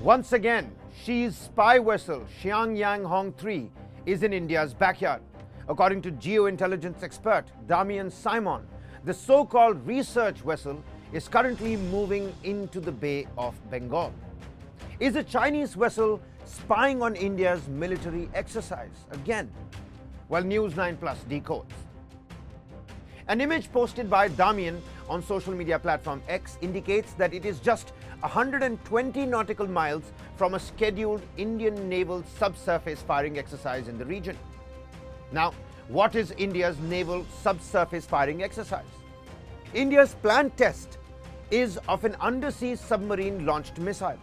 Once again, Xi's spy vessel Xiangyang Hong 3 is in India's backyard. According to geointelligence expert Damian Simon, the so-called research vessel is currently moving into the Bay of Bengal. Is a Chinese vessel spying on India's military exercise again? Well, News9 Plus decodes. An image posted by Damian on social media platform X indicates that it is just 120 nautical miles from a scheduled Indian naval subsurface firing exercise in the region. Now, what is India's naval subsurface firing exercise? India's planned test is of an undersea submarine launched missile.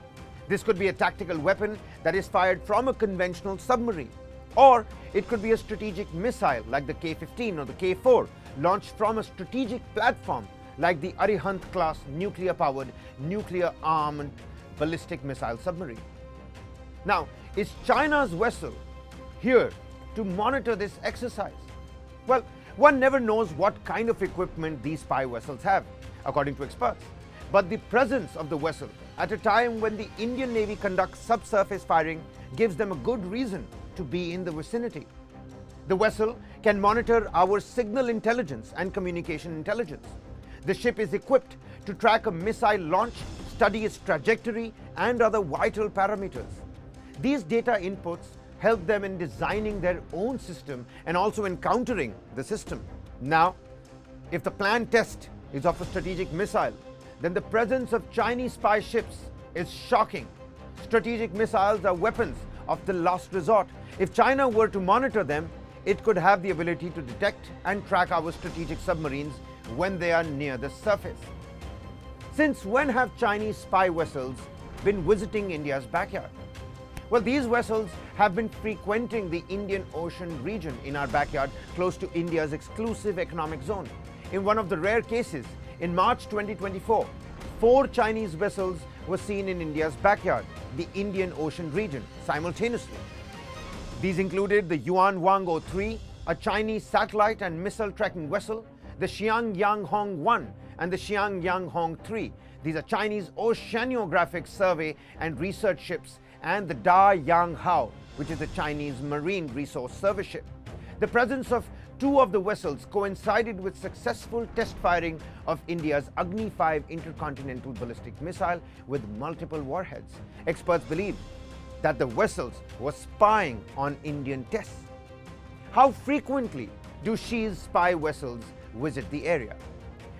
This could be a tactical weapon that is fired from a conventional submarine, or it could be a strategic missile like the K-15 or the K-4 launched from a strategic platform like the Arihant class nuclear-powered, nuclear-armed ballistic missile submarine. Now, is China's vessel here to monitor this exercise? Well, one never knows what kind of equipment these spy vessels have, according to experts. But the presence of the vessel at a time when the Indian Navy conducts subsurface firing gives them a good reason to be in the vicinity. The vessel can monitor our signal intelligence and communication intelligence. The ship is equipped to track a missile launch, study its trajectory, and other vital parameters. These data inputs help them in designing their own system and also in countering the system. Now, if the planned test is of a strategic missile, then the presence of Chinese spy ships is shocking. Strategic missiles are weapons of the last resort. If China were to monitor them, it could have the ability to detect and track our strategic submarines when they are near the surface. Since when have Chinese spy vessels been visiting India's backyard? Well, these vessels have been frequenting the Indian Ocean region in our backyard, close to India's exclusive economic zone. In one of the rare cases, in March 2024, 4 Chinese vessels were seen in India's backyard, the Indian Ocean region, simultaneously. These included the Yuanwang 03, a Chinese satellite and missile tracking vessel, the Xiangyang Hong 1 and the Xiangyang Hong 3. These are Chinese oceanographic survey and research ships, and the Da Yang Hao, which is a Chinese marine resource service ship. The presence of 2 of the vessels coincided with successful test firing of India's Agni 5 intercontinental ballistic missile with multiple warheads. Experts believe that the vessels were spying on Indian tests. How frequently do Xi's spy vessels visit the area?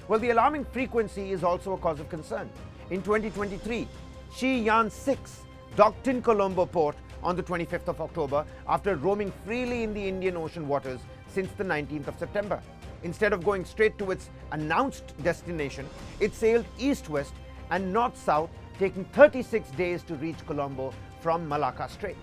Well, the alarming frequency is also a cause of concern. In 2023, Xi Yan 6 docked in Colombo port on the 25th of October after roaming freely in the Indian Ocean waters since the 19th of September. Instead of going straight to its announced destination, it sailed east-west and north-south, taking 36 days to reach Colombo from Malacca Strait.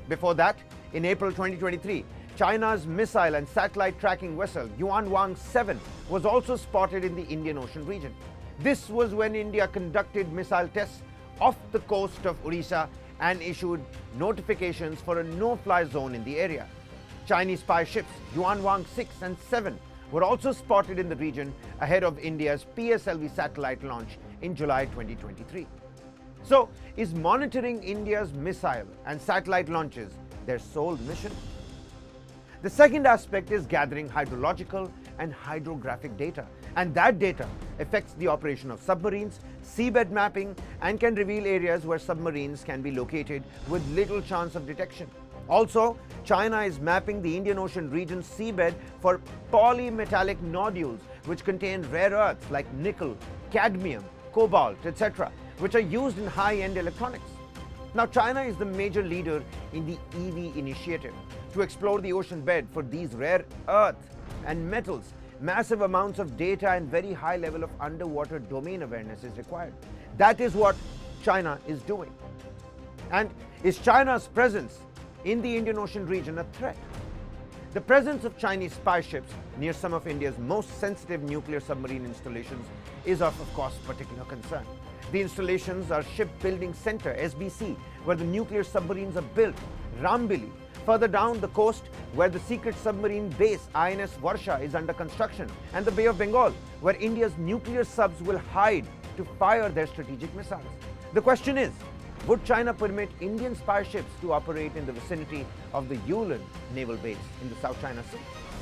Before that, in April 2023, China's missile and satellite tracking vessel Yuanwang 7 was also spotted in the Indian Ocean region. This was when India conducted missile tests off the coast of Odisha and issued notifications for a no-fly zone in the area. Chinese spy ships Yuanwang 6 and 7 were also spotted in the region ahead of India's PSLV satellite launch in July 2023. So, is monitoring India's missile and satellite launches their sole mission? The second aspect is gathering hydrological and hydrographic data, and that data affects the operation of submarines, seabed mapping, and can reveal areas where submarines can be located with little chance of detection. Also, China is mapping the Indian Ocean region's seabed for polymetallic nodules which contain rare earths like nickel, cadmium, cobalt, etc., which are used in high-end electronics. Now, China is the major leader in the EV initiative. To explore the ocean bed for these rare earths and metals, massive amounts of data and very high level of underwater domain awareness is required. That is what China is doing. And is China's presence in the Indian Ocean region a threat? The presence of Chinese spy ships near some of India's most sensitive nuclear submarine installations is of course, particular concern. The installations are Shipbuilding Center, SBC, where the nuclear submarines are built, Rambili, further down the coast, where the secret submarine base INS Varsha is under construction, and the Bay of Bengal, where India's nuclear subs will hide to fire their strategic missiles. The question is, Would China permit Indian spy ships to operate in the vicinity of the Yulin naval base in the South China Sea?